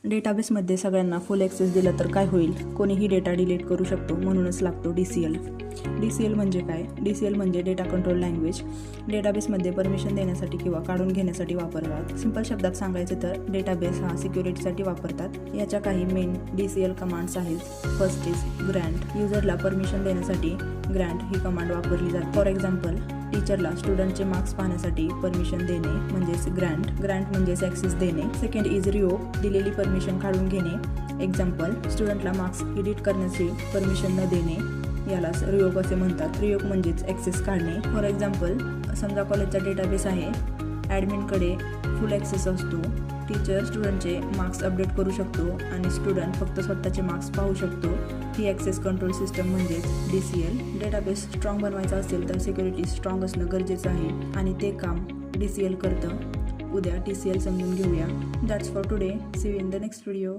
डेटाबेसमध्ये सगळ्यांना फुल ॲक्सेस दिला तर काय होईल? कोणीही डेटा डिलीट करू शकतो, म्हणूनच लागतो DCL. DCL म्हणजे काय? DCL म्हणजे डेटा कंट्रोल लँग्वेज. डेटाबेसमध्ये परमिशन देण्यासाठी किंवा काढून घेण्यासाठी वापरतात. सिंपल शब्दात सांगायचे तर डेटाबेस हा सिक्युरिटीसाठी वापरतात. याच्या काही मेन DCL कमांड्स आहेत. First is Grant. युजरला परमिशन देण्यासाठी ग्रँट ही कमांड वापरली जाते. फॉर एक्झाम्पल, टीचरला स्टुडंटचे मार्क्स पाहण्यासाठी परमिशन देणे म्हणजेच ग्रँट. ग्रँट म्हणजेच ॲक्सेस देणे. Second is revoke. दिलेली परमिशन काढून घेणे. एक्झाम्पल, स्टुडंटला मार्क्स एडिट करण्याची परमिशन न देणे यालाच रिवोक असे म्हणतात. रिवोक म्हणजेच ॲक्सेस काढणे. फॉर एक्झाम्पल, समजा कॉलेजचा डेटाबेस आहे. ॲडमिनकडे फुल ॲक्सेस असतो. टीचर स्टुडंटचे मार्क्स अपडेट करू शकतो आणि स्टुडंट फक्त स्वतःचे मार्क्स पाहू शकतो. ही ॲक्सेस कंट्रोल सिस्टम म्हणजेच DCL. डेटाबेस स्ट्रॉंग बनवायचा असेल तर सिक्युरिटी स्ट्रॉंग असणं गरजेचं आहे आणि ते काम DCL करतं. उद्या TCL समजून घेऊया. That's for today. See you in the next video.